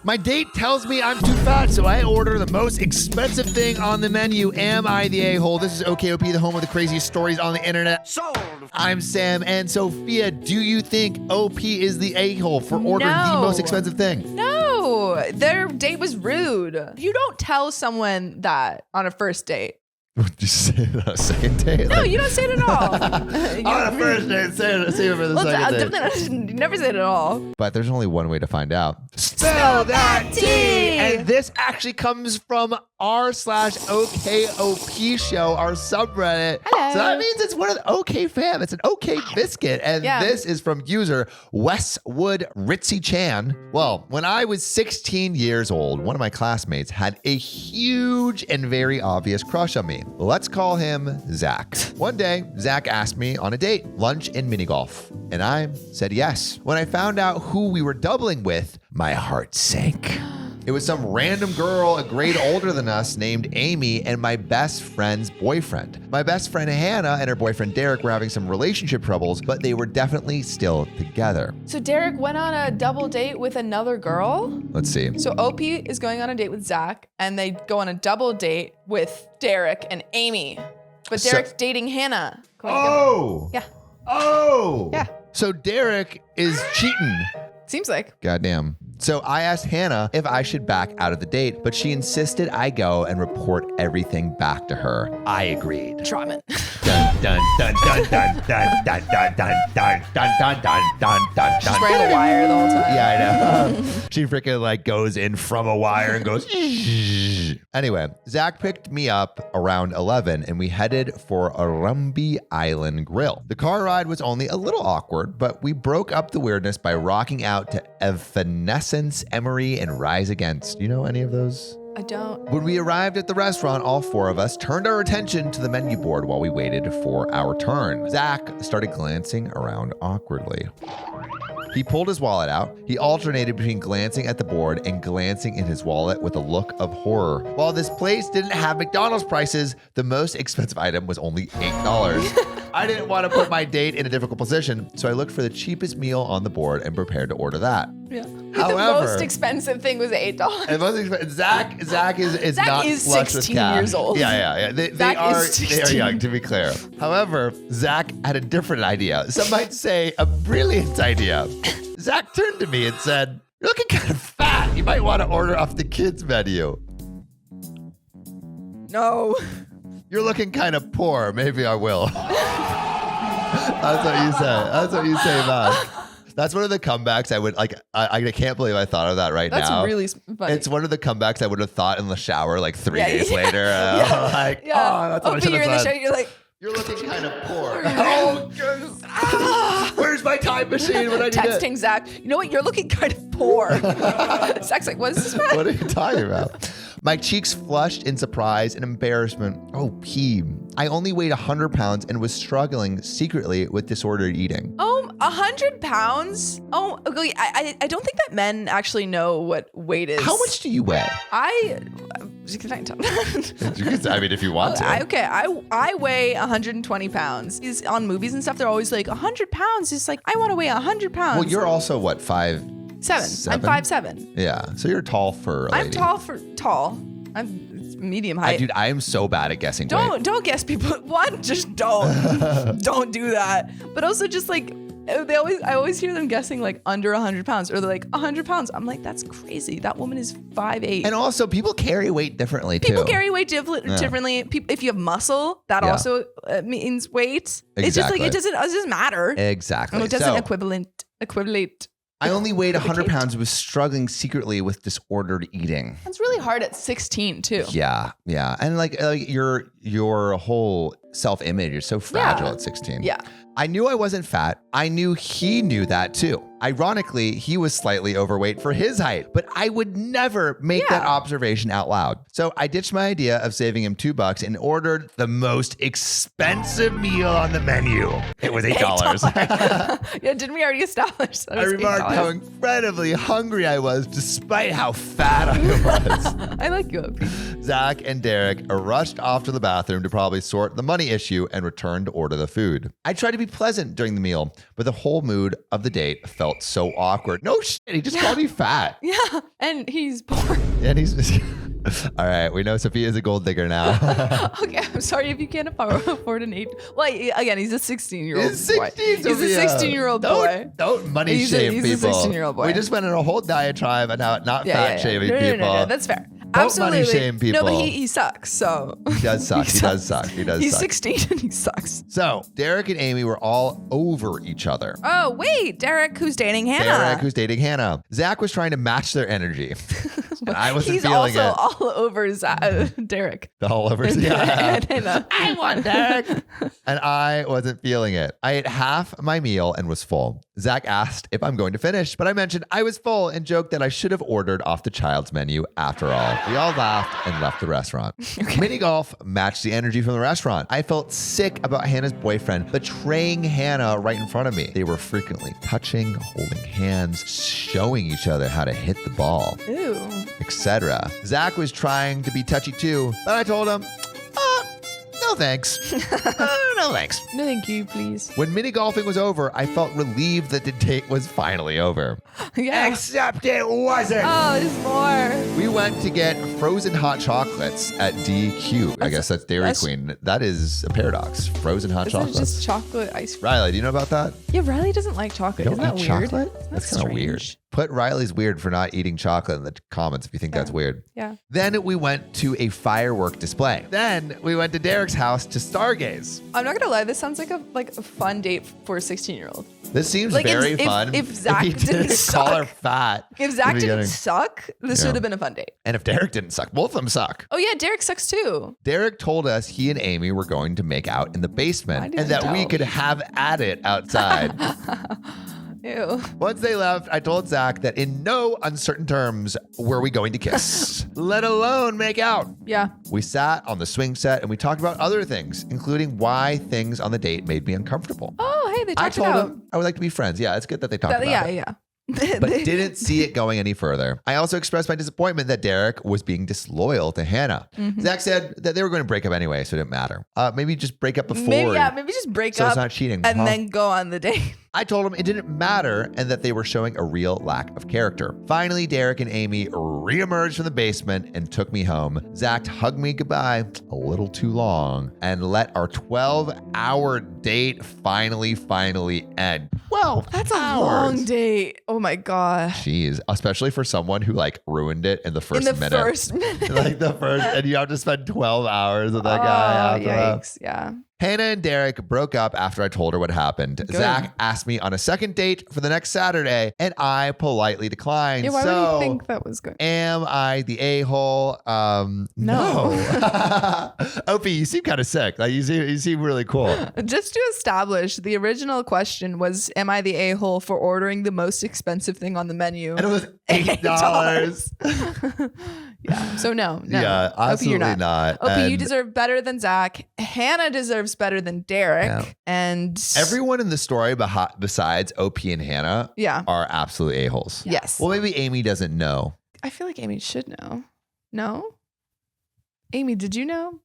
My date tells me I'm too fat, so I order the most expensive thing on the menu. Am I the a-hole? This is OKOP, the home of the craziest stories on the internet. Sold. I'm Sam and Sophia. Do you think OP is the a-hole for ordering the most expensive thing? No, their date was rude. You don't tell someone that on a first date. Would you say it on a second date? No, you don't say it at all. On a first date, say it for the second date. You never say it at all. But there's only one way to find out. Spill that tea! And this actually comes from r/OKOP show, our subreddit. Hello. So that means it's one of the OK fam. It's an OK biscuit. And this is from user Westwood Ritzy Chan. Well, when I was 16 years old, one of my classmates had a huge and very obvious crush on me. Let's call him Zach. One day, Zach asked me on a date, lunch and mini golf. And I said yes. When I found out who we were doubling with, my heart sank. It was some random girl a grade older than us named Amy and my best friend's boyfriend. My best friend Hannah and her boyfriend Derek were having some relationship troubles, but they were definitely still together. So Derek went on a double date with another girl? Let's see. So OP is going on a date with Zach, and they go on a double date with Derek and Amy. But Derek's dating Hannah. Oh! Yeah. Oh! Yeah. So Derek is cheating. Seems like. Goddamn. So I asked Hannah if I should back out of the date, but she insisted I go and report everything back to her. I agreed. Trotman. Dun dun dun dun dun dun dun dun dun dun dun dun dun dun. She's wearing a wire the whole time. Yeah, I know. She freaking like goes in from a wire and goes. Anyway, Zach picked me up around 11 and we headed for a Rumby Island grill. The car ride was only a little awkward, but we broke up the weirdness by rocking out to Evanescence, Emery, and Rise Against. Do you know any of those? I don't. When we arrived at the restaurant, all four of us turned our attention to the menu board while we waited for our turn. Zach started glancing around awkwardly. He pulled his wallet out. He alternated between glancing at the board and glancing in his wallet with a look of horror. While this place didn't have McDonald's prices, the most expensive item was only $8. I didn't want to put my date in a difficult position, so I looked for the cheapest meal on the board and prepared to order that. Yeah. However, the most expensive thing was $8. And most expensive, Zach is Zach not is flush 16 with cash. years old. Yeah. They are young, to be clear. However, Zach had a different idea. Some might say a brilliant idea. Zach turned to me and said, "You're looking kind of fat. You might want to order off the kids' menu." No. "You're looking kind of poor. Maybe I will." That's what you say. That's what you say back. That's one of the comebacks I would like. I can't believe I thought of that right now. That's really funny. It's one of the comebacks I would have thought in the shower like 3 days later. Yeah. Oh, that's what I should you're in the have show, said. you're like, "You're looking kind of poor." Oh, where's my time machine when I need it? texting Zach, you know what? You're looking kind of poor. Zach's like, what is this about? What are you talking about? My cheeks flushed in surprise and embarrassment. Oh, I only weighed 100 pounds and was struggling secretly with disordered eating. 100 pounds? Oh, okay. I don't think that men actually know what weight is. How much do you weigh? Can I tell? I mean, if you want to. I weigh 120 pounds. He's on movies and stuff. They're always like 100 pounds. It's like, I want to weigh 100 pounds. Well, you're also what, 5'7"? I'm 5'7". Yeah, so you're tall for a lady. I'm tall. I'm medium height. Dude, I am so bad at guessing weight. Don't guess people. One, just don't. Don't do that. But also just like, I always hear them guessing like under 100 pounds, or they're like 100 pounds. I'm like, that's crazy. That woman is 5'8". And also, people carry weight differently too. People carry weight differently. If you have muscle, that also means weight. Exactly. It's just like, it doesn't matter. Exactly. It doesn't equivalent. I only weighed 100 pounds and was struggling secretly with disordered eating. That's really hard at 16 too. Yeah. And like your whole self-image is so fragile at 16. Yeah. I knew I wasn't fat. I knew he knew that too. Ironically, he was slightly overweight for his height, but I would never make that observation out loud. So I ditched my idea of saving him $2 and ordered the most expensive meal on the menu. It was $8. Yeah, didn't we already establish that? I remarked how incredibly hungry I was despite how fat I was. I like you, OP. Zach and Derek rushed off to the bathroom to probably sort the money money issue and returned to order the food. I tried to be pleasant during the meal, but the whole mood of the date felt so awkward. No shit, he just called me fat. Yeah, and he's poor. And he's... All right, we know Sophia's a gold digger now. Okay, I'm sorry if you can't afford an 8. Well, again, he's a 16-year-old He's 16, boy. He's a Sophia. 16-year-old boy. Don't money shame people. He's a 16-year-old boy. We just went on a whole diatribe on how not fat shaming people. No, that's fair. Don't Absolutely. money shame people. No, but he sucks, so. He does suck. He does suck. He's 16 and he sucks. So, Derek and Amy were all over each other. Oh, wait. Derek, who's dating Hannah. Zach was trying to match their energy. And I wasn't He's feeling also it. all over Derek. All over. Yeah. I want Derek. And I wasn't feeling it. I ate half my meal and was full. Zach asked if I'm going to finish, but I mentioned I was full and joked that I should have ordered off the child's menu after all. We all laughed and left the restaurant. Okay. Mini golf matched the energy from the restaurant. I felt sick about Hannah's boyfriend betraying Hannah right in front of me. They were frequently touching, holding hands, showing each other how to hit the ball. Ew. Etc. Zach was trying to be touchy too, but I told him, no thanks. No thanks. No thank you, please. When mini golfing was over, I felt relieved that the date was finally over. Yeah. Except it wasn't. Oh, there's more. We went to get frozen hot chocolates at DQ. I guess that's Dairy Queen. That is a paradox. Frozen hot chocolates. It's just chocolate ice cream. Riley, do you know about that? Yeah, Riley doesn't like chocolate. You don't Isn't eat that weird? chocolate? That's kind of weird. Put Riley's weird for not eating chocolate in the comments if you think that's weird. Yeah. Then we went to a firework display. Then we went to Derek's house to stargaze. I'm not gonna lie, this sounds like a fun date for a 16-year-old. This seems Like, very if fun. if Zach he didn't call her suck. fat. If Zach in the didn't beginning. suck, this Yeah. would have been a fun date. And if Derek didn't suck, both of them suck. Oh yeah, Derek sucks too. Derek told us he and Amy were going to make out in the basement didn't and that we know. could have at it outside. Ew. Once they left, I told Zach that in no uncertain terms were we going to kiss, let alone make out. Yeah. We sat on the swing set and we talked about other things, including why things on the date made me uncomfortable. Oh, hey, they I talked told about him I would like to be friends. Yeah, it's good that they talked about yeah, it. yeah. But didn't see it going any further. I also expressed my disappointment that Derek was being disloyal to Hannah. Mm-hmm. Zach said that they were going to break up anyway, so it didn't matter. Maybe just break up before. Maybe just break so up it's not cheating. and huh? then go on the date. I told him it didn't matter and that they were showing a real lack of character. Finally, Derek and Amy reemerged from the basement and took me home. Zach hugged me goodbye a little too long and let our 12-hour date finally end. 12 That's a hours. long date. Oh my gosh. Jeez, especially for someone who like ruined it in the first minute. First minute. Like the first, and you have to spend 12 hours with that guy after that. Yikes. Yeah. Hannah and Derek broke up after I told her what happened. Good. Zach asked me on a second date for the next Saturday, and I politely declined. Yeah, why so, would you think that was good? am I the a-hole? No. Opie, you seem kind of sick. Like you seem really cool. Just to establish, the original question was, am I the a-hole for ordering the most expensive thing on the menu? And it was $8. Yeah. So no. Yeah, Opie, absolutely you're not. Opie, you And deserve better than Zach. Hannah deserves better than Derek. Yeah. And everyone in the story besides Opie and Hannah are absolute a-holes. Yes. Well, maybe Amy doesn't know. I feel like Amy should know. No? Amy, did you know?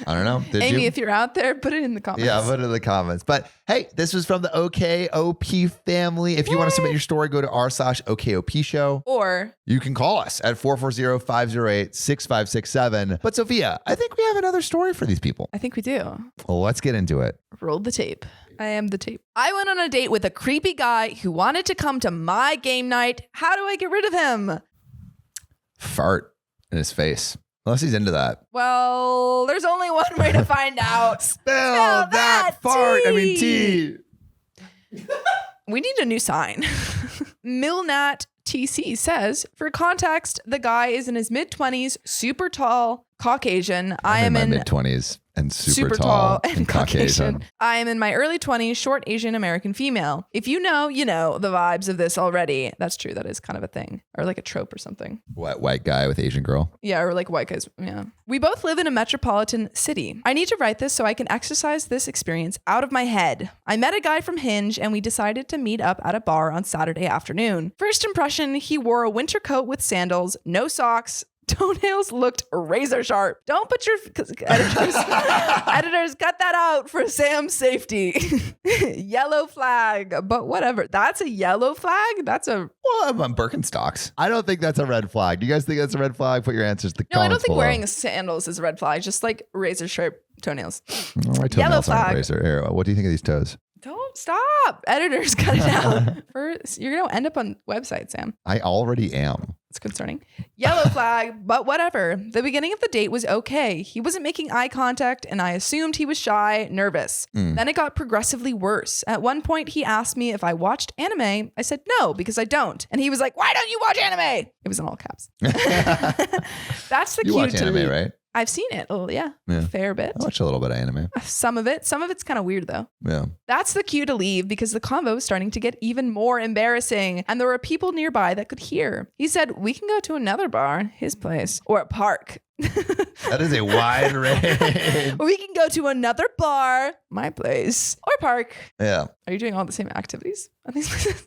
I don't know. Did Amy, you? if you're out there, put it in the comments. Yeah, put it in the comments. But hey, this was from the OKOP family. If you want to submit your story, go to r/OKOPshow. Or you can call us at 440-508-6567. But Sophia, I think we have another story for these people. I think we do. Well, let's get into it. Roll the tape. I am the tape. I went on a date with a creepy guy who wanted to come to my game night. How do I get rid of him? Fart in his face. Unless he's into that. Well, there's only one way to find out. Spell that fart. Tea. We need a new sign. Milnat TC says, for context, the guy is in his mid-20s, super tall, Caucasian. I am in my mid-20s and super tall and Caucasian. I am in my early 20s, short Asian American female. If you know, you know the vibes of this already. That's true. That is kind of a thing, or like a trope or something. White guy with Asian girl. Yeah, or like white guys. Yeah. We both live in a metropolitan city. I need to write this so I can exercise this experience out of my head. I met a guy from Hinge and we decided to meet up at a bar on Saturday afternoon. First impression, he wore a winter coat with sandals, no socks, toenails looked razor sharp. Don't put your editors cut that out for Sam's safety. Yellow flag, but whatever. That's a yellow flag. That's a I'm on Birkenstocks. I don't think that's a red flag. Do you guys think that's a red flag? Put your answers in the No, I don't comments think below. wearing sandals is a red flag. Just like razor sharp toenails. My toenails Yellow aren't flag. razor. Here, what do you think of these toes? Don't stop. Editors, cut it out. You're going to end up on website, Sam. I already am. It's concerning. Yellow flag, but whatever. The beginning of the date was okay. He wasn't making eye contact, and I assumed he was shy, nervous. Then it got progressively worse. At one point, he asked me if I watched anime. I said no, because I don't. And he was like, why don't you watch anime? It was in all caps. That's the cue You watch to anime, leave. right? I've seen it. Oh, yeah. Fair bit. I watch a little bit of anime. Some of it. Some of it's kind of weird, though. Yeah. That's the cue to leave because the convo was starting to get even more embarrassing and there were people nearby that could hear. He said, we can go to another bar, his place, or a park. That is a wide range. Or we can go to another bar, my place, or park. Yeah. Are you doing all the same activities at these places?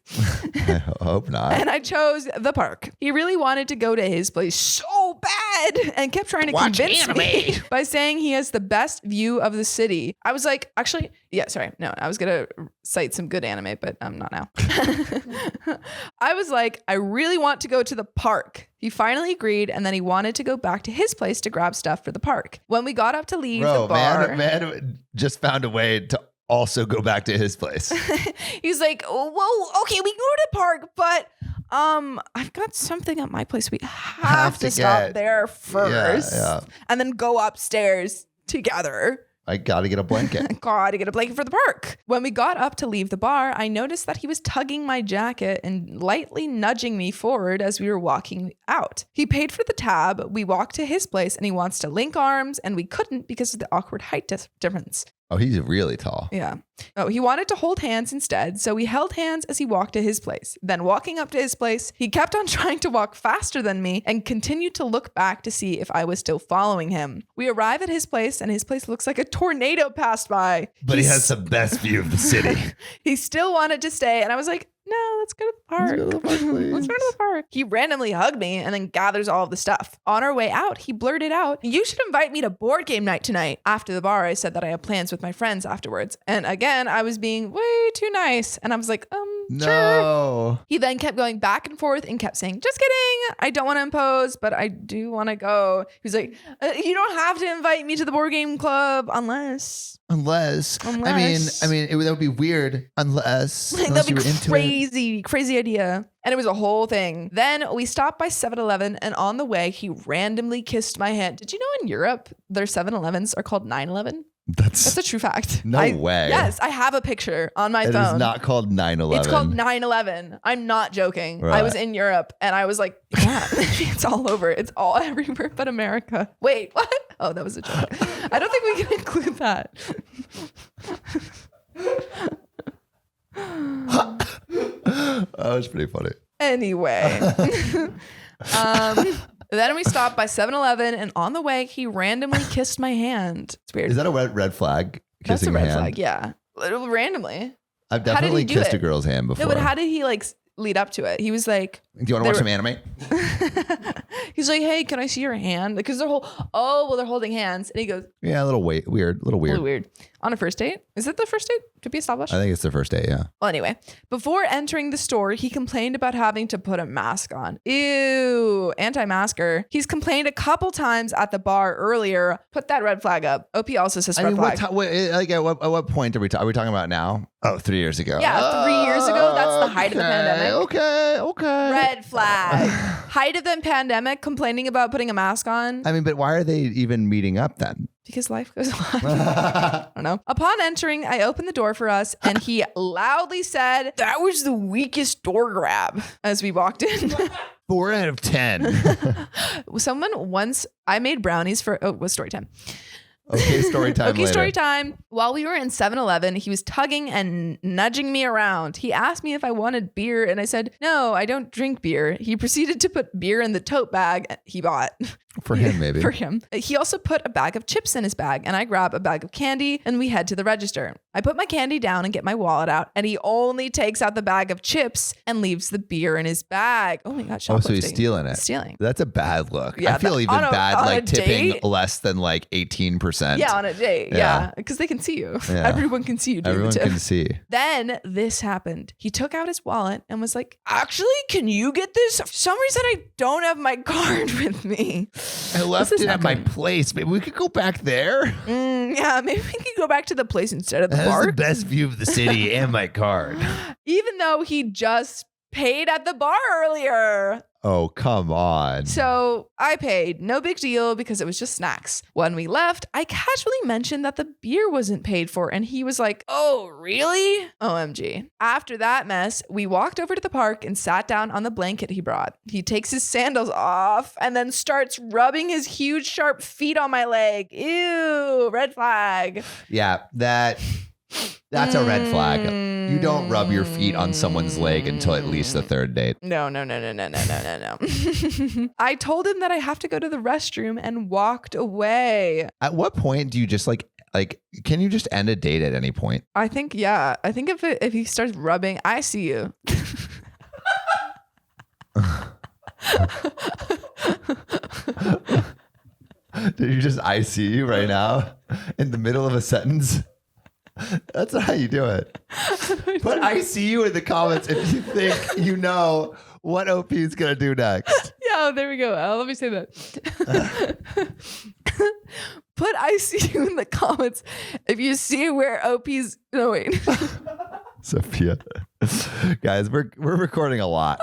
I hope not. And I chose the park. He really wanted to go to his place so bad and kept trying to convince me by saying he has the best view of the city. I was like, actually, yeah, sorry. No, I was going to cite some good anime, but I'm not now. I was like, I really want to go to the park. He finally agreed, and then he wanted to go back to his place to grab stuff for the park. When we got up to leave the bar... Man just found a way to also go back to his place. He's like, whoa, okay, we can go to the park, but I've got something at my place. We have to stop there first. Yeah. And then go upstairs together. I gotta get a blanket. Gotta get a blanket for the park. When we got up to leave the bar, I noticed that he was tugging my jacket and lightly nudging me forward as we were walking out. He paid for the tab. We walked to his place and he wants to link arms and we couldn't because of the awkward height difference. Oh, he's really tall. Yeah. Oh, he wanted to hold hands instead, so we held hands as he walked to his place. Then walking up to his place, he kept on trying to walk faster than me and continued to look back to see if I was still following him. We arrive at his place, and his place looks like a tornado passed by. But he has the best view of the city. He still wanted to stay, and I was like, no, let's go to the park. Let's go to the park. He randomly hugged me and then gathers all of the stuff. On our way out, he blurted out, you should invite me to board game night tonight. After the bar, I said that I have plans with my friends afterwards. And again, I was being way too nice. And I was like, no. Sure. He then kept going back and forth and kept saying, just kidding. I don't want to impose, but I do want to go. He was like, you don't have to invite me to the board game club unless. I mean, that would be weird unless that'd you be were into it. crazy idea. And it was a whole thing. Then we stopped by 7-Eleven and on the way, he randomly kissed my hand. Did you know in Europe, their 7-Elevens are called 9-11? That's a true fact. No way. Yes, I have a picture on my phone. It is not called 9/11. It's called 9/11. I'm not joking. Right. I was in Europe and I was like, yeah, it's all over. It's all everywhere but America. Wait, what? Oh, that was a joke. I don't think we can include that. That was pretty funny. Anyway. Then we stopped by 7-Eleven and on the way, he randomly kissed my hand. It's weird. Is that a red flag? That's a Kissing red hand? flag, yeah. Randomly. I've definitely do kissed it? a girl's hand before. No, but how did he like lead up to it? He was like, do you want to watch some anime? he's like, hey, can I see your hand? Because they're holding hands. And he goes, Yeah, a little weird. really weird. On a first date? Is it the first date to be established? I think it's the first date, yeah. Well, anyway, before entering the store, he complained about having to put a mask on. Ew, anti-masker. He's complained a couple times at the bar earlier. Put that red flag up. OP also says red flag. at what point are we talking about now? Oh, 3 years ago. Yeah, 3 years ago. That's the height of the pandemic. Okay. Red flag. Height of the pandemic, complaining about putting a mask on. I mean, but why are they even meeting up then? Because life goes on. I don't know. Upon entering, I opened the door for us and he loudly said, that was the weakest door grab as we walked in. 4 out of 10. I made brownies for, was story time. Okay, story time. Okay, story time. While we were in 7-Eleven, he was tugging and nudging me around. He asked me if I wanted beer, and I said, no, I don't drink beer. He proceeded to put beer in the tote bag he bought. For him, maybe. For him. He also put a bag of chips in his bag, and I grab a bag of candy and we head to the register. I put my candy down and get my wallet out, and he only takes out the bag of chips and leaves the beer in his bag. Oh my God, shoplifting. Oh, so he's stealing it. Stealing. That's a bad look. Yeah, I feel even bad like tipping date? less than like 18%. Yeah, on a date. Yeah. Because they can see you. Yeah. Everyone can see you doing Everyone the tip. can see. Then this happened. He took out his wallet and was like, actually, can you get this? For some reason, I don't have my card with me. I left it at my place. Maybe we could go back there. Yeah, maybe we could go back to the place instead of the bar. That's the best view of the city and my card. Even though he just paid at the bar earlier. Oh, come on. So I paid. No big deal because it was just snacks. When we left, I casually mentioned that the beer wasn't paid for, and he was like, oh, really? OMG. After that mess, we walked over to the park and sat down on the blanket he brought. He takes his sandals off and then starts rubbing his huge, sharp feet on my leg. Ew, red flag. Yeah, that's a red flag. You don't rub your feet on someone's leg until at least the third date. No. I told him that I have to go to the restroom and walked away. At what point do you just like, can you just end a date at any point? I think, yeah. I think if he starts rubbing, I see you. Did you just I see you right now in the middle of a sentence? That's not how you do it. Put I see you in the comments if you think you know what OP is going to do next. Yeah, there we go. Let me say that. Put I see you in the comments if you see where OP's... No, wait. Sophia. Guys, we're recording a lot.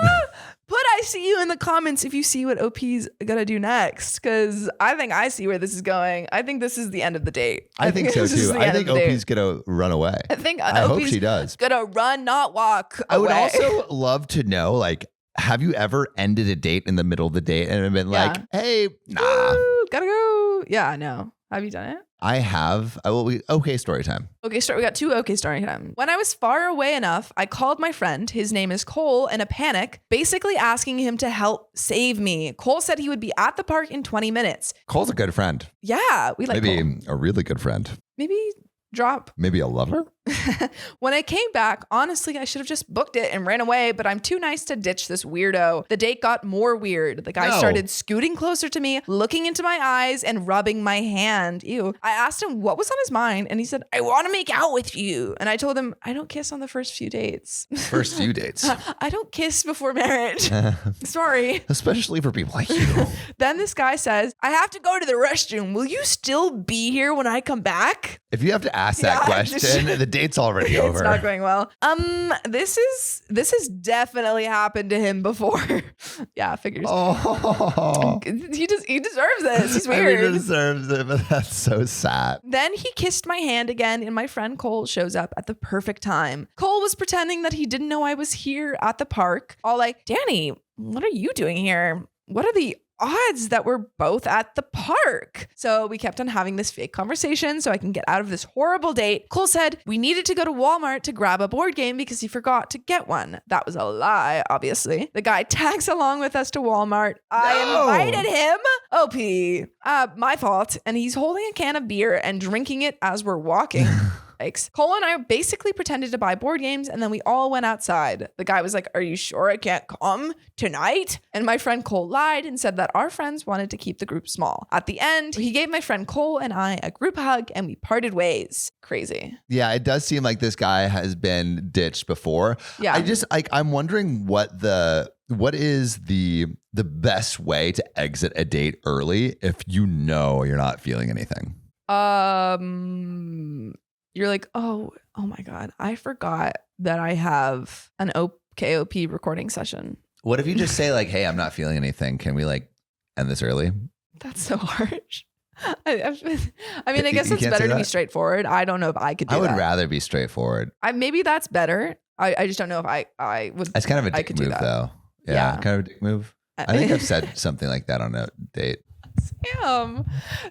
Put I see you in the comments if you see what OP's gonna do next, because I think I see where this is going. I think this is the end of the date. I think so too. I think OP's gonna run away. I hope she does. Gonna run, not walk away. I would also love to know, like, have you ever ended a date in the middle of the date and been like, hey, nah. Ooh, gotta go. Yeah, no. Have you done it? I have. Okay, story time. Okay, we got two okay story time. When I was far away enough, I called my friend, his name is Cole, in a panic, basically asking him to help save me. Cole said he would be at the park in 20 minutes. Cole's a good friend. Yeah, we like maybe Cole. A really good friend. Maybe drop. Maybe a lover? When I came back, honestly, I should have just booked it and ran away, but I'm too nice to ditch this weirdo. The date got more weird. The guy started scooting closer to me, looking into my eyes and rubbing my hand. Ew. I asked him what was on his mind, and he said, I want to make out with you. And I told him, I don't kiss on the first few dates. First few dates? I don't kiss before marriage. Sorry. Especially for people like you. Then this guy says, I have to go to the restroom. Will you still be here when I come back? If you have to ask that question, the date's already over. It's not going well. This has definitely happened to him before. Yeah, figures. Oh. He deserves this. He's weird. He deserves it, but that's so sad. Then he kissed my hand again, and my friend Cole shows up at the perfect time. Cole was pretending that he didn't know I was here at the park. All like, Danny, what are you doing here? What are the odds that we're both at the park? So we kept on having this fake conversation so I can get out of this horrible date. Cole said we needed to go to Walmart to grab a board game because he forgot to get one. That was a lie, obviously. The guy tags along with us to Walmart. I invited him. OP. My fault. And he's holding a can of beer and drinking it as we're walking. Cole and I basically pretended to buy board games, and then we all went outside. The guy was like, are you sure I can't come tonight? And my friend Cole lied and said that our friends wanted to keep the group small. At the end, he gave my friend Cole and I a group hug, and we parted ways. Crazy. Yeah, it does seem like this guy has been ditched before. Yeah. I'm wondering what is the best way to exit a date early if you know you're not feeling anything? You're like, oh my God, I forgot that I have an OKOP recording session. What if you just say like, hey, I'm not feeling anything. Can we like end this early? That's so harsh. I guess it's better to be straightforward. I don't know if I could do that. I would rather be straightforward. Maybe that's better. I just don't know if I would. It's kind of a dick move though. Yeah, kind of a dick move. I think I've said something like that on a date.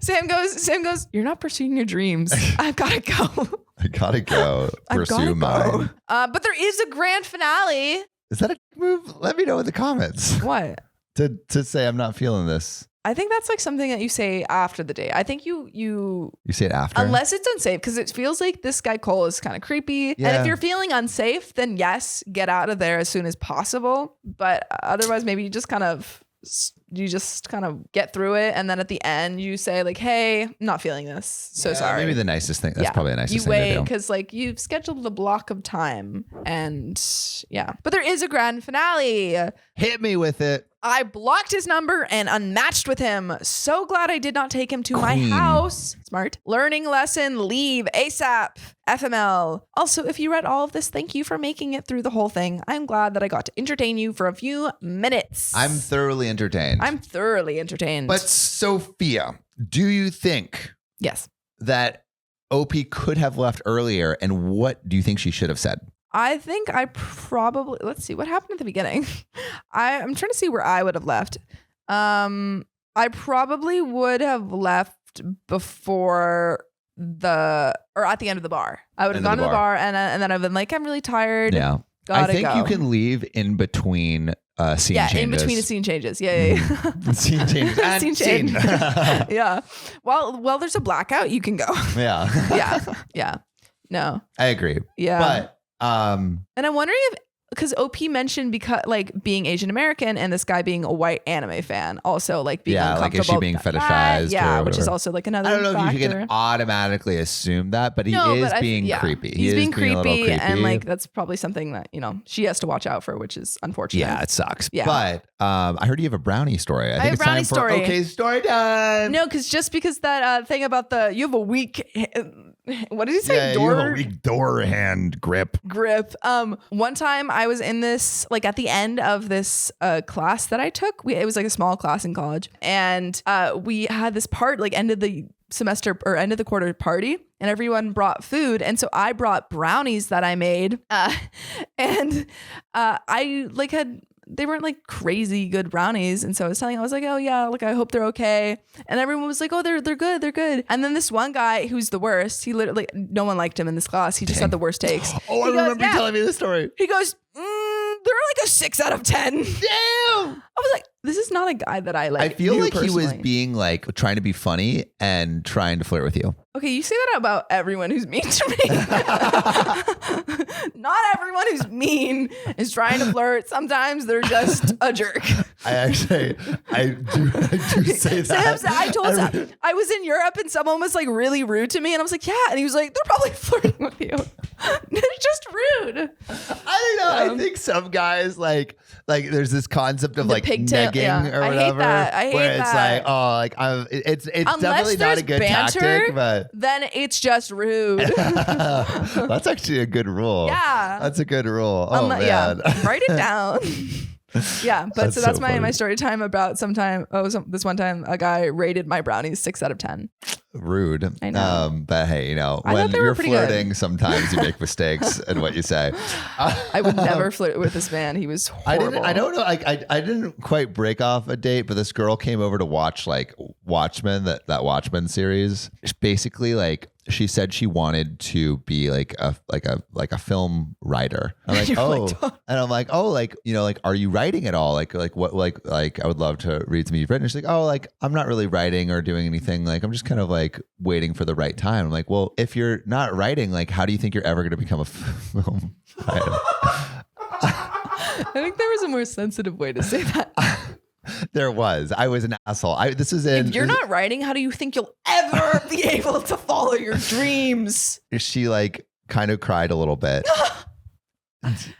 Sam goes, you're not pursuing your dreams. I've got to go. I gotta go pursue mine. But there is a grand finale. Is that a move? Let me know in the comments. What? To say I'm not feeling this. I think that's like something that you say after the date. I think you say it after, unless it's unsafe, because it feels like this guy Cole is kind of creepy. Yeah. And if you're feeling unsafe, then yes, get out of there as soon as possible. But otherwise, maybe you just kind of get through it, and then at the end you say like, hey, I'm not feeling this, so sorry. Maybe the nicest thing. That's probably the nicest thing you to do, because like you've scheduled a block of time, and but there is a grand finale. Hit me with it. I blocked his number and unmatched with him. So glad I did not take him to my house. Smart. Learning lesson, leave ASAP. FML. Also, if you read all of this, thank you for making it through the whole thing. I'm glad that I got to entertain you for a few minutes. I'm thoroughly entertained. But Sophia, do you think that OP could have left earlier, and what do you think she should have said? I think I probably, let's see what happened at the beginning. I'm trying to see where I would have left. I probably would have left before at the end of the bar. I would have gone to the bar and then I've been like, I'm really tired. Yeah. I think you can leave in between scene changes. Yeah, in between the scene changes. Yeah. Scene changes. And scene change. Yeah. Well, there's a blackout. You can go. Yeah. Yeah. No. I agree. Yeah. But and I'm wondering if, because OP mentioned because like being Asian American and this guy being a white anime fan, also like being uncomfortable. Like is she being fetishized? Yeah, which is also like another. I don't know factor. if you can automatically assume that, but he is being creepy. He's being creepy, and like that's probably something that she has to watch out for, which is unfortunate. Yeah, it sucks. Yeah. But I heard you have a brownie story. I think it's time for okay story time. No, because that thing about you have a weak. What did he say? Yeah, you have a weak door hand grip. One time I was in this, like at the end of this class that I took, it was like a small class in college, and we had this part like end of the semester or end of the quarter party, and everyone brought food, and so I brought brownies that I made, and I like they weren't like crazy good brownies. And so I was like, oh yeah, like I hope they're okay. And everyone was like, oh, they're good. And then this one guy who's the worst, he literally, no one liked him in this class. He just had the worst takes. Oh, I remember you telling me this story. He goes, they're like a 6 out of 10. Damn. I was like, this is not a guy that I like. I feel like personally. He was being like trying to be funny and trying to flirt with you. Okay, you say that about everyone who's mean to me. Not everyone who's mean is trying to flirt. Sometimes they're just a jerk. I do say that. Sam, I told Sam, I was in Europe and someone was like really rude to me, and I was like, yeah, and he was like, they're probably flirting with you. They're just rude. I don't know. I think some guys like there's this concept of like negging or whatever. I hate where it's that. like, oh, like it's definitely not a good banter, tactic, but then it's just rude. That's actually a good rule. Yeah, that's a good rule. Oh man, yeah. Write it down. Yeah, but that's my story time about this one time a guy rated my brownies 6 out of 10. Rude. I know. But hey, when you're flirting, sometimes you make mistakes in what you say. I would never flirt with this man. He was horrible. I don't know. I didn't quite break off a date, but this girl came over to watch like Watchmen, that Watchmen series. Basically, like she said she wanted to be like a film writer. I'm like, and I'm like, oh, like, like, are you writing at all? Like what, like I would love to read something you've written. She's like, oh, like I'm not really writing or doing anything. Like I'm just kind of like waiting for the right time. I'm like, well, if you're not writing, like, how do you think you're ever going to become a film writer? I think there was a more sensitive way to say that. There was. I was an asshole. If you're not writing, how do you think you'll ever be able to follow your dreams? She like kind of cried a little bit.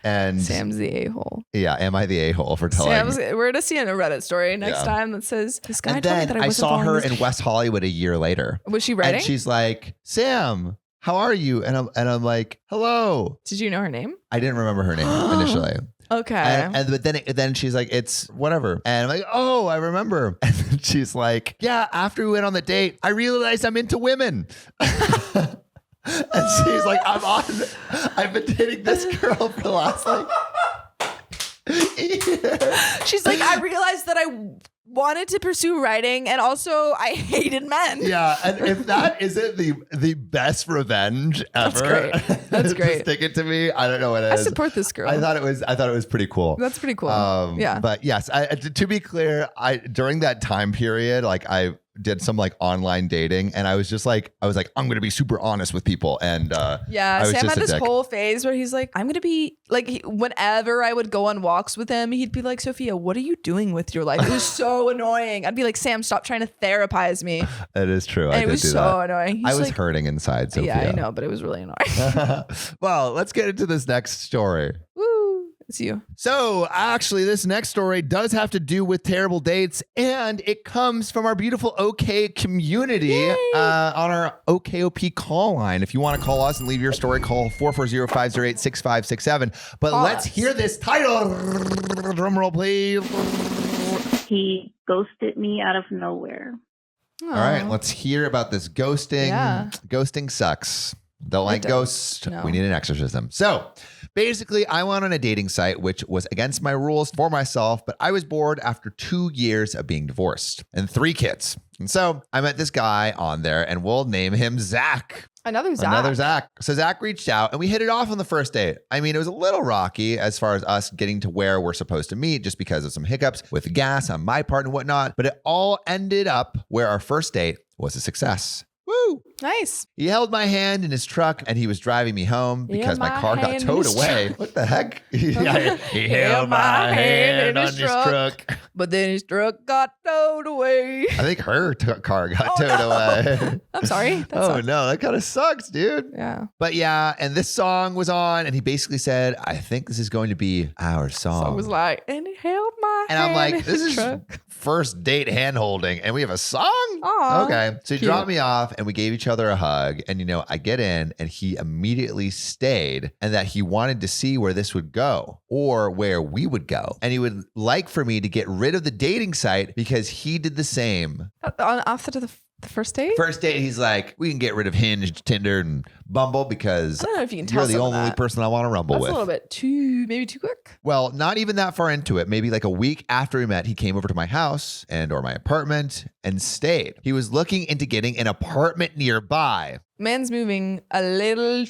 And Sam's the a-hole. Yeah, am I the a-hole for telling? We're gonna see in a Reddit story next time that says this guy told me that I saw her in West Hollywood a year later. Was she writing? And she's like, Sam, how are you? And I'm like, hello. Did you know her name? I didn't remember her name initially. Okay. But then she's like, it's whatever. And I'm like, oh, I remember. And then she's like, yeah, after we went on the date, I realized I'm into women. And she's like, I've been dating this girl for the last year. She's like, I realized that I wanted to pursue writing, and also I hated men. Yeah, and if that isn't the best revenge ever, That's great. to stick it to me, I don't know what it is. I support this girl. I thought it was pretty cool. That's pretty cool. Yeah. But yes, to be clear, during that time period, like I did some like online dating, and I was like, I'm gonna be super honest with people, and Sam had this whole phase where he's like, I'm gonna be like, whenever I would go on walks with him, he'd be like, Sophia, what are you doing with your life? It was so annoying. I'd be like, Sam, stop trying to therapize me. It is true. And it was so annoying. I was hurting inside, Sophia. Yeah, I know, but it was really annoying. Well, let's get into this next story. Woo. It's you. So actually, this next story does have to do with terrible dates, and it comes from our beautiful OK community on our OKOP call line. If you want to call us and leave your story, call 440-508-6567. But let's hear this title. Drum roll, please. He ghosted me out of nowhere. All right, let's hear about this ghosting. Yeah. Ghosting sucks. Don't like ghosts. No. We need an exorcism. So basically, I went on a dating site, which was against my rules for myself, but I was bored after 2 years of being divorced and 3 kids. And so I met this guy on there, and we'll name him Zach. Another Zach. So Zach reached out, and we hit it off on the first date. I mean, it was a little rocky as far as us getting to where we're supposed to meet, just because of some hiccups with gas on my part and whatnot. But it all ended up where our first date was a success. Woo! Nice. He held my hand in his truck, and he was driving me home because my car got towed away. What the heck? He held my hand in his truck. But then his truck got towed away. I think her car got towed away. I'm sorry. No, that kind of sucks, dude. Yeah. But yeah, and this song was on, and he basically said, I think this is going to be our song. So it was like, and he held my hand. And I'm like, this is truck. First date hand holding, and we have a song? Aww, okay. So he dropped me off, and we gave each other a hug. And, I get in, and he immediately stayed, and that he wanted to see where this would go or where we would go. And he would like for me to get rid of the dating site because he did the same. After the first date? First date, he's like, we can get rid of Hinge, Tinder, and Bumble because I don't know if you can tell you're the only person I want to rumble with. That's a little bit maybe too quick. Well, not even that far into it. Maybe like a week after we met, he came over to my house or my apartment and stayed. He was looking into getting an apartment nearby. Man's moving a little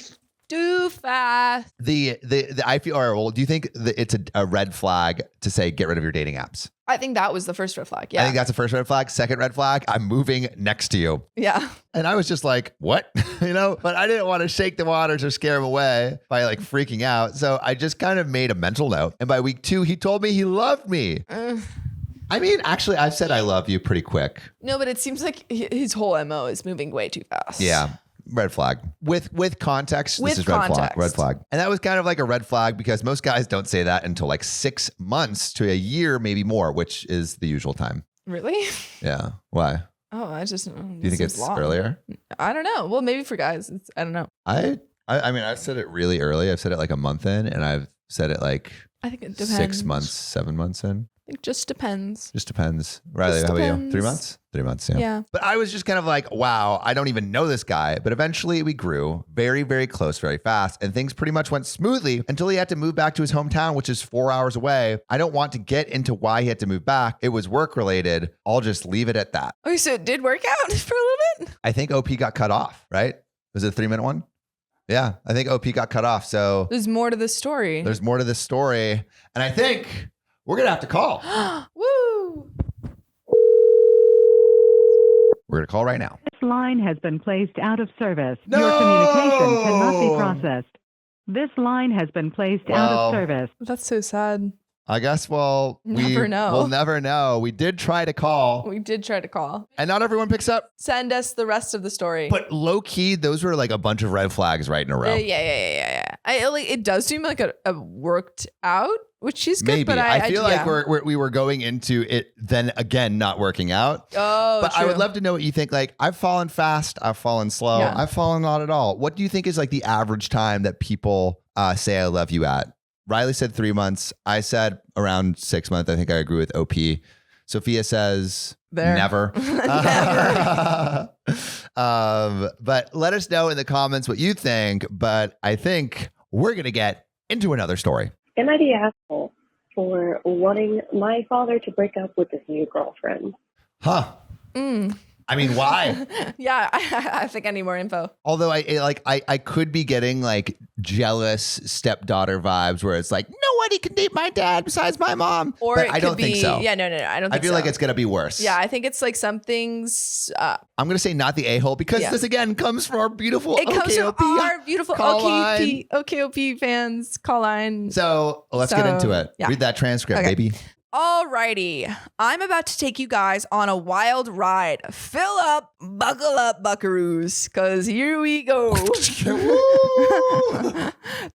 too fast. I feel, all right, well, do you think that it's a red flag to say get rid of your dating apps? I think that was the first red flag. Yeah. I think that's the first red flag. Second red flag, I'm moving next to you. Yeah. And I was just like, what? But I didn't want to shake the waters or scare him away by like freaking out. So I just kind of made a mental note. And by week 2, he told me he loved me. I mean, actually, I've said I love you pretty quick. No, but it seems like his whole MO is moving way too fast. Yeah. Red flag. With context, this is red flag. And that was kind of like a red flag because most guys don't say that until like 6 months to a year, maybe more, which is the usual time. Really? Yeah. Why? Oh, I just... Do you think it's earlier? I don't know. Well, maybe for guys, I don't know. I mean, I've said it really early. I've said it like a month in, and I've said it like I think it depends. 6 months, 7 months in. It just depends. Riley, how about you? 3 months? 3 months, yeah. But I was just kind of like, wow, I don't even know this guy. But eventually we grew very, very close, very fast. And things pretty much went smoothly until he had to move back to his hometown, which is 4 hours away. I don't want to get into why he had to move back. It was work related. I'll just leave it at that. Okay, so it did work out for a little bit? I think OP got cut off, right? Was it a 3-minute one? Yeah, I think OP got cut off. So there's more to this story. And I think we're going to have to call. Woo! We're going to call right now. This line has been placed out of service. No! Your communication cannot be processed. This line has been placed out of service. That's so sad. I guess we'll never know. We did try to call. And not everyone picks up. Send us the rest of the story. But low key, those were like a bunch of red flags right in a row. Yeah. It does seem like a worked out, which is good. Maybe. But I feel like we were going into it then again not working out. Oh, but true. I would love to know what you think. Like, I've fallen fast. I've fallen slow. Yeah. I've fallen not at all. What do you think is like the average time that people say I love you at? Riley said 3 months. I said around 6 months. I think I agree with OP. Sophia says never. But let us know in the comments what you think. But I think we're going to get into another story. Am I the asshole? for wanting my father to break up with his new girlfriend. Huh. I mean, why? Yeah, I think I need more info. Although I could be getting like jealous stepdaughter vibes where it's like, nobody can date my dad besides my mom. Or but it I don't could think be, so. Yeah, no, I don't think so. I feel like it's going to be worse. Yeah, I think it's like something's... I'm going to say not the a-hole because this again comes from our beautiful It comes OKOP from our beautiful OKOP fans. Call line. So let's get into it. Yeah. Read that transcript, baby. Alrighty, I'm about to take you guys on a wild ride. Fill up, buckle up, buckaroos, because here we go.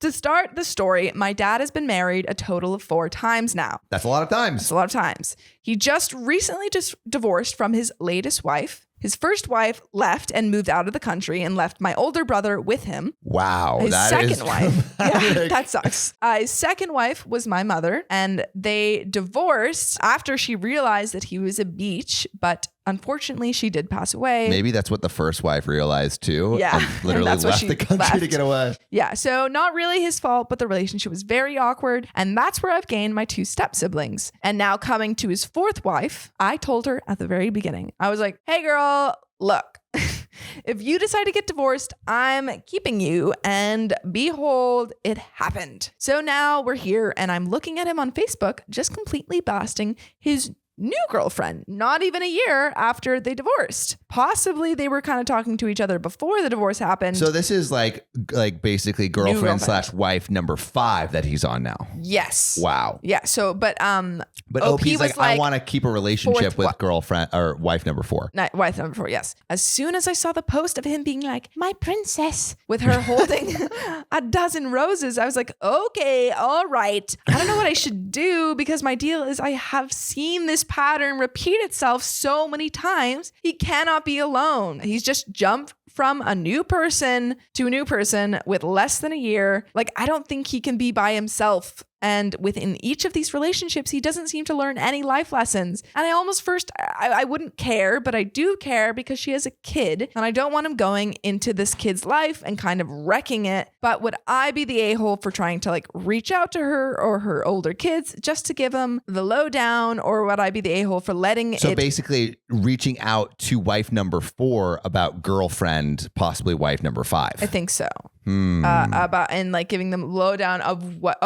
To start the story, my dad has been married a total of 4 times now. That's a lot of times. That's a lot of times. He just recently divorced from his latest wife. His first wife left and moved out of the country and left my older brother with him. Wow. His second wife. Dramatic. Yeah, that sucks. His second wife was my mother, and they divorced after she realized that he was a beach, but unfortunately she did pass away. Maybe that's what the first wife realized too. Yeah. And literally And that's left the country to get away. Yeah. So not really his fault, but the relationship was very awkward. And that's where I've gained my 2 step siblings. And now coming to his 4th wife, I told her at the very beginning, I was like, hey girl, look, if you decide to get divorced, I'm keeping you. And behold, it happened. So now we're here and I'm looking at him on Facebook, just completely blasting his new girlfriend, not even a year after they divorced. Possibly they were kind of talking to each other before the divorce happened. So this is like basically girlfriend / wife number 5 that he's on now. Yes. Wow. Yeah. So, but OP's like, I want to keep a relationship with girlfriend or wife number 4. Wife number 4, yes. As soon as I saw the post of him being like, my princess, with her holding a dozen roses, I was like, okay, all right. I don't know what I should do because my deal is I have seen this pattern repeat itself so many times. He cannot be alone. He's just jumped from a new person to a new person with less than a year. Like, I don't think he can be by himself. And within each of these relationships, he doesn't seem to learn any life lessons. And I wouldn't care, but I do care because she has a kid and I don't want him going into this kid's life and kind of wrecking it. But would I be the a-hole for trying to like reach out to her or her older kids just to give them the lowdown, or would I be the a-hole for letting So basically reaching out to wife number 4 about girlfriend, possibly wife number 5. I think so. About and like giving them lowdown of what,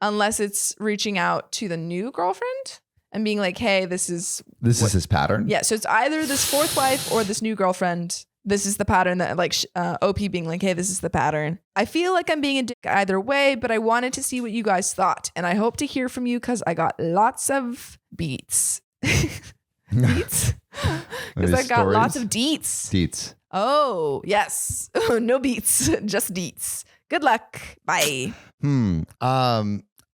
unless it's reaching out to the new girlfriend and being like, hey, this is his pattern. Yeah. So it's either this 4th wife or this new girlfriend. This is the pattern that like OP being like, hey, this is the pattern. I feel like I'm being a dick either way, but I wanted to see what you guys thought. And I hope to hear from you because I got lots of beats. Beats? Because I got lots of deets. Deets. Oh, yes. No beats, just deets. Good luck. Bye.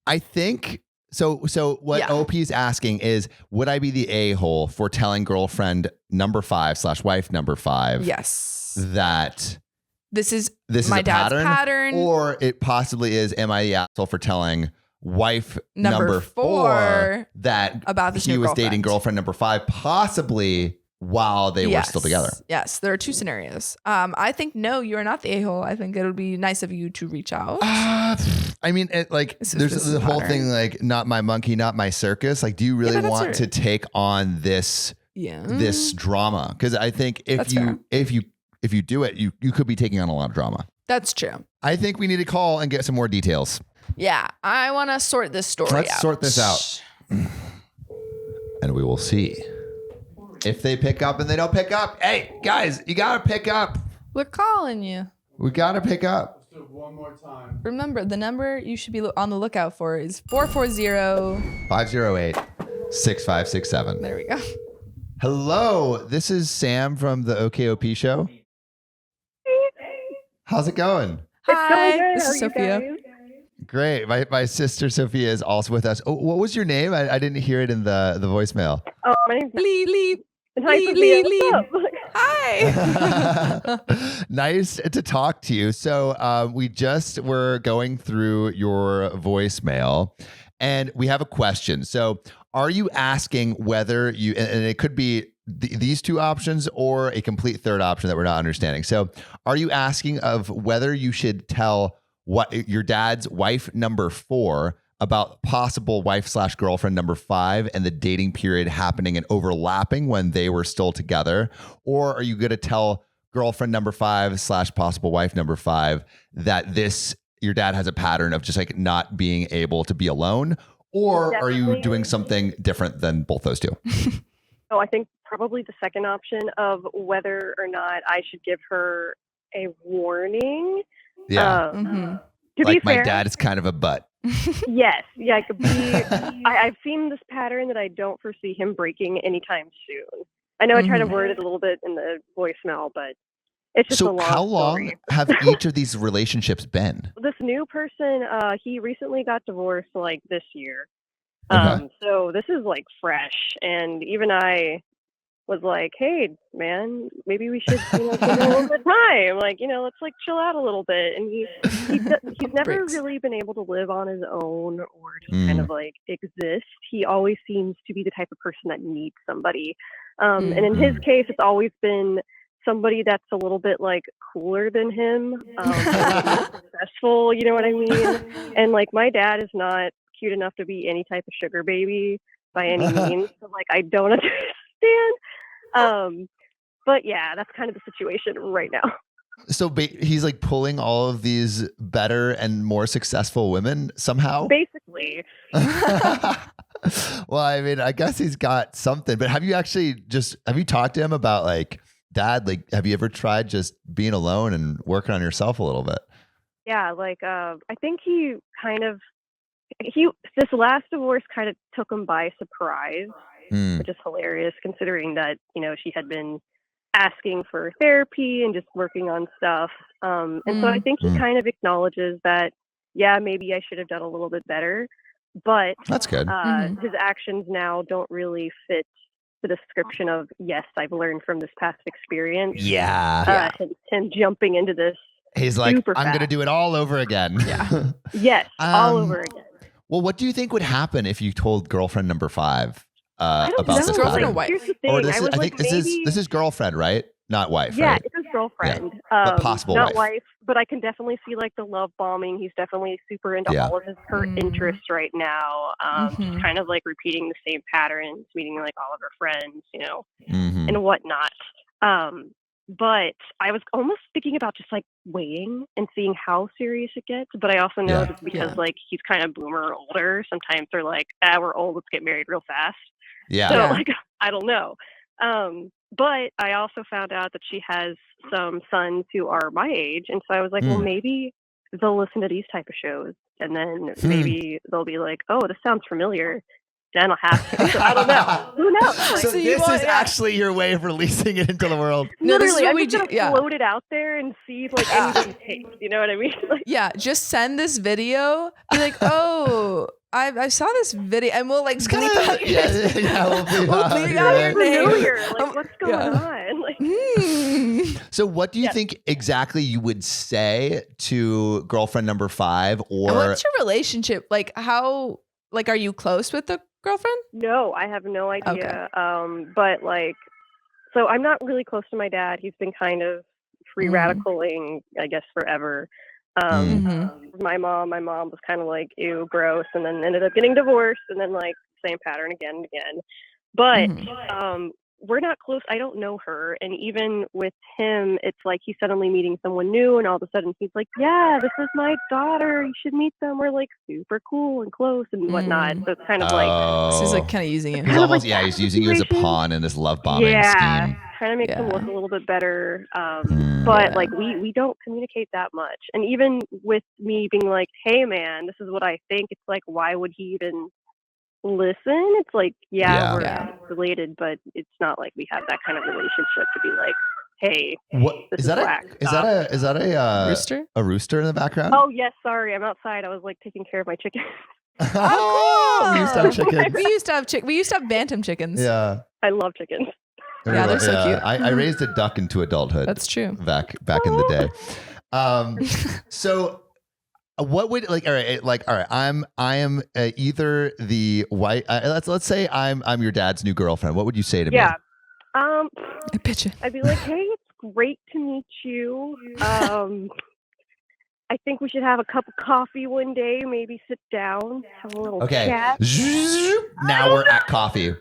I think so what OP is asking is, would I be the a-hole for telling girlfriend number 5 / wife number 5 yes, that this is my a dad's pattern, or it possibly is, am I the asshole for telling wife number 4 that about this he new was girlfriend. dating girlfriend number 5 possibly while they were still together? Yes, there are 2 scenarios. I think no, you are not the a-hole. I think it would be nice of you to reach out. I mean, there's the whole thing like, not my monkey, not my circus. Like, do you really want to take on this drama? Because I think if you do it, you could be taking on a lot of drama. That's true. I think we need to call and get some more details. Yeah, I want to sort this story out. Let's sort this out. And we will see if they pick up and they don't pick up. Hey, guys, you got to pick up. We're calling you. We got to pick up. Let's do it one more time. Remember, the number you should be on the lookout for is 440 508 6567. There we go. Hello, this is Sam from the OKOP show. How's it going? Hi, this is Sophia. Great. My sister Sophia is also with us. Oh, what was your name? I didn't hear it in the voicemail. Oh, my name's Lee. Hi, Sophia. What's up? Hi. Nice to talk to you. So we just were going through your voicemail and we have a question. So are you asking whether you, and it could be these 2 options or a complete third option that we're not understanding. So are you asking of whether you should tell what your dad's wife number 4 about possible wife/girlfriend number 5 and the dating period happening and overlapping when they were still together? Or are you going to tell girlfriend number 5/possible wife number 5 that your dad has a pattern of just like not being able to be alone? Or are you doing something different than both those two? So I think probably the second option of whether or not I should give her a warning. Yeah. To like be fair, my dad is kind of a butt. Yes. Yeah, I could be. I've seen this pattern that I don't foresee him breaking anytime soon. I know I try to word it a little bit in the voicemail, but it's just a long how long story. have each of these relationships been? This new person, he recently got divorced like this year. Okay. So this is like fresh, and even I was like, "Hey, man, maybe we should, give him a little bit of time. Like, let's like chill out a little bit." And he's never really been able to live on his own or just kind of like exist. He always seems to be the type of person that needs somebody. And in his case, it's always been somebody that's a little bit like cooler than him, successful. You know what I mean? And like my dad is not cute enough to be any type of sugar baby by any means. So like I don't understand. But yeah, that's kind of the situation right now. So he's like pulling all of these better and more successful women somehow? Basically. Well, I mean, I guess he's got something, but have you talked to him about like, Dad, like, have you ever tried just being alone and working on yourself a little bit? Yeah. Like, I think this last divorce kind of took him by surprise, which is hilarious considering that, she had been asking for therapy and just working on stuff. And so I think he kind of acknowledges that, yeah, maybe I should have done a little bit better, but that's good. His actions now don't really fit the description of, yes, I've learned from this past experience. Yeah. Him jumping into this. He's like, I'm going to do it all over again. Yeah. Yes, all over again. Well, what do you think would happen if you told girlfriend number 5 about this girlfriend or pattern? wife? Here's the thing. Or I think this is girlfriend, right? Not wife, yeah, right? it's his girlfriend. Yeah. But possible not wife. But I can definitely see like the love bombing. He's definitely super into all of her interests right now. Just kind of like repeating the same patterns, meeting like all of her friends, and whatnot. But I was almost thinking about just like waiting and seeing how serious it gets. But I also know that because like he's kind of boomer older, sometimes they're like, we're old, let's get married real fast. Yeah. So like, I don't know. But I also found out that she has some sons who are my age. And so I was like, well, maybe they'll listen to these type of shows. And then maybe they'll be like, oh, this sounds familiar. Then I'll have to. So I don't know. Who knows? So this is actually your way of releasing it into the world. No, this is Literally, what I'm we just do. gonna float it out there and see if like anything takes. You know what I mean? Like, Yeah, just send this video. Be like, oh, I saw this video, and we'll like bleep out your We'll bleep out your name. familiar. Like, what's going on? Like, So what do you think exactly you would say to girlfriend number 5? Or and what's your relationship? Like, how, like, are you close with the girlfriend? no, I have no idea. But like, so I'm not really close to my dad. He's been kind of free radicaling, I guess, forever. My mom was kind of like, ew, gross, and then ended up getting divorced, and then like same pattern again and again. But we're not close. I don't know her. And even with him, it's like he's suddenly meeting someone new, and all of a sudden he's like, yeah, this is my daughter. You should meet them. We're like super cool and close and whatnot. So it's kind of like, So he's like kind of using you. He's almost, he's using you as a pawn in this love bombing scheme. Kind of makes him look a little bit better. But like we don't communicate that much. And even with me being like, hey man, this is what I think, it's like, why would he even listen? It's like, we're related, but it's not like we have that kind of relationship to be like, hey, what this is that? Is that a rooster? A rooster in the background? Oh yes, sorry, I'm outside. I was like taking care of my chicken. Oh, we used to have chickens. We used to have bantam chickens. Yeah, I love chickens. Yeah, they're so cute. I raised a duck into adulthood. That's true. Back in the day. So what would I am either the white. Let's say I'm your dad's new girlfriend. What would you say to me? Yeah. I pitch it. I'd be like, hey, it's great to meet you. I think we should have a cup of coffee one day, maybe sit down, have a little Okay. chat. Now we're at coffee.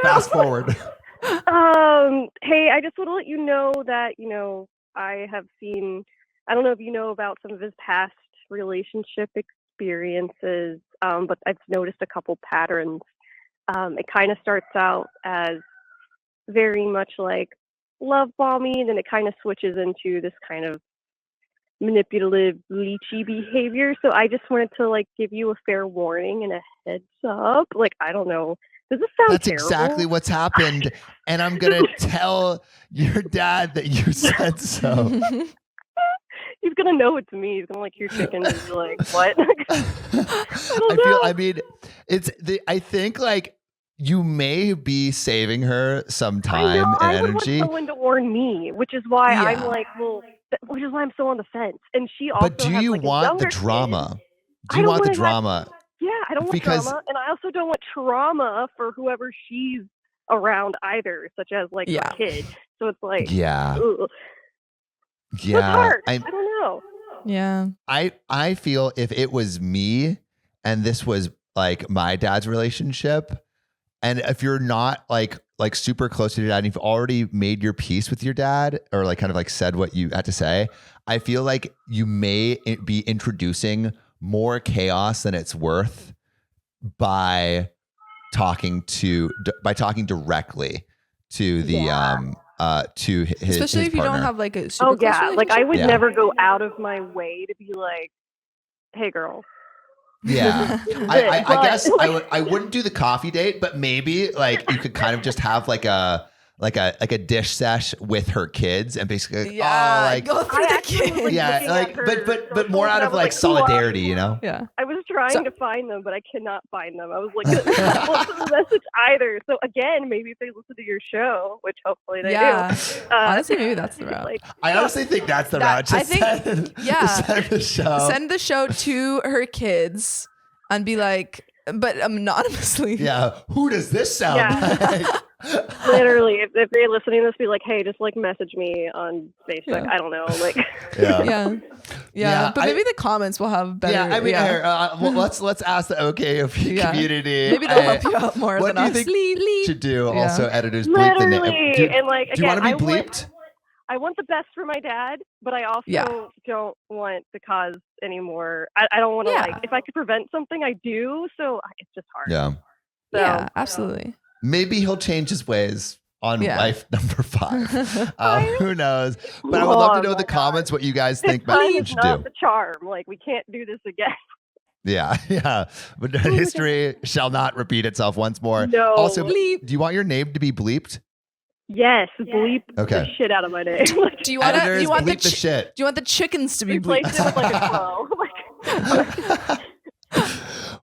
Fast forward. Hey, I just want to let you know that, I have seen, I don't know if you know about some of his past relationship experiences, but I've noticed a couple patterns. It kind of starts out as very much like love bombing, and then it kind of switches into this kind of manipulative, leechy behavior. So I just wanted to like give you a fair warning and a heads up. Like, I don't know. Does this sound That's terrible? exactly what's happened. And I'm going to tell your dad that you said so. He's going to know it's me. He's going to like hear chicken and be like, what? I think like you may be saving her some time and I would energy. want someone to warn me, which is why I'm like, which is why I'm so on the fence. And she also But do has, you like, a want the younger drama? kid. Do you want the drama? Yeah, I don't want drama, and I also don't want trauma for whoever she's around either, such as like her kid. So it's like, yeah, ugh. Yeah. It's hard. I don't know. Yeah. I feel if it was me and this was like my dad's relationship, and if you're not like super close to your dad and you've already made your peace with your dad or like kind of like said what you had to say, I feel like you may be introducing more chaos than it's worth by talking directly to the to his especially if you partner. don't have like a super close relationship. Like I would never go out of my way to be like, hey girl. Yeah, I guess I wouldn't do the coffee date, but maybe like you could kind of just have like a dish sesh with her kids and basically go through the kids. but more out of like solidarity, you know? Yeah. I was trying to find them, but I cannot find them. I was like, listen to the message either. So again, maybe if they listen to your show, which hopefully they do. Honestly, maybe that's the route. I honestly think that's the route. Just send the show. Send the show to her kids and be like, but anonymously. Yeah. Who does this sound like? Literally, if they're listening to this, be like, hey, just like message me on Facebook. I don't know, like. Yeah. But maybe the comments will have better. Yeah, I mean, well, let's ask the OKOP community. Maybe they'll help you out more. What do you think should do? Yeah. Also, editors bleep the name. And like, do you want to be bleeped? I want the best for my dad, but I also don't want to cause any more. I don't want to like. If I could prevent something, I do. So it's just hard. Yeah. So, absolutely. Maybe he'll change his ways on life number 5. Who knows? But I would love to know in the comments what you guys think about what should do. The charm. Like, we can't do this again. Yeah. But history shall not repeat itself once more. No. Also, do you want your name to be bleeped? Yes, bleep the shit out of my name. Do you want bleep the shit? Do you want the chickens to be bleeped? Replace it with like a crow.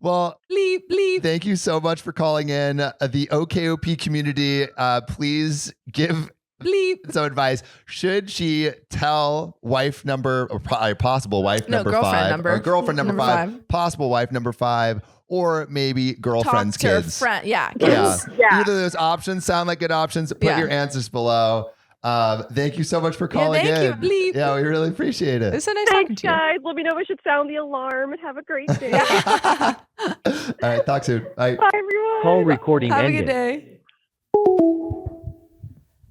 Well, bleep. Thank you so much for calling in. The OKOP community, please give some advice. Should she tell wife number, or probably possible wife number 5, or girlfriend number 5, possible wife number 5, or maybe girlfriend's Talk to kids? Her friend. Yeah. Either of those options sound like good options. Put your answers below. Thank you so much for calling in. Thank you, bleep. Yeah, we really appreciate it. It's so nice talking to you. Guys, let me know if I should sound the alarm, and have a great day. All right, talk soon. Bye. Bye, everyone. Call recording Have ended. a good day.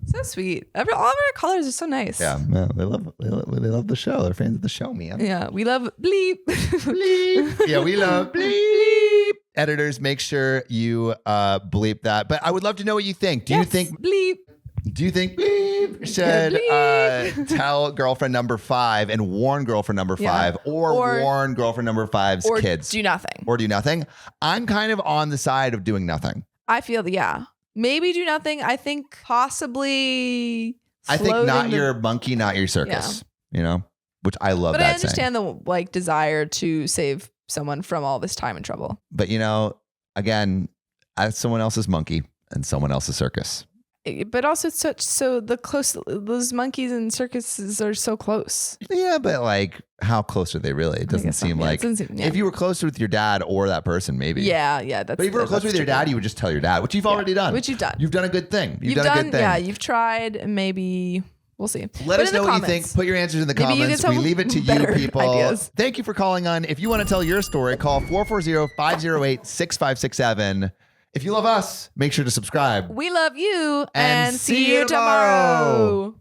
So sweet. All of our callers are so nice. Yeah, they love the show. They're fans of the show, man. Yeah, we love bleep. Bleep. Yeah, we love bleep. Editors, make sure you bleep that. But I would love to know what you think. Do you think bleep? Do you think bleep should tell girlfriend number 5 and warn girlfriend number 5, or warn girlfriend number 5's kids? Do nothing. Or do nothing? I'm kind of on the side of doing nothing. I feel maybe do nothing. I think possibly. I think not your monkey, not your circus. You know, which I love. But that I understand saying. the desire to save someone from all this time and trouble. But again, as someone else's monkey and someone else's circus. But also those monkeys and circuses are so close. Yeah, but like, how close are they really? It doesn't seem like. If you were closer with your dad or that person, maybe. Yeah. But if you were close with your dad, you would just tell your dad, which you've already done. Which you've done. You've done a good thing. You've done a good thing. Yeah, you've tried. Maybe We'll see. Let us know what you think. Put your answers in the comments. We leave it to you, people. Ideas. Thank you for calling on. If you want to tell your story, call 440-508-6567. If you love us, make sure to subscribe. We love you and see you tomorrow.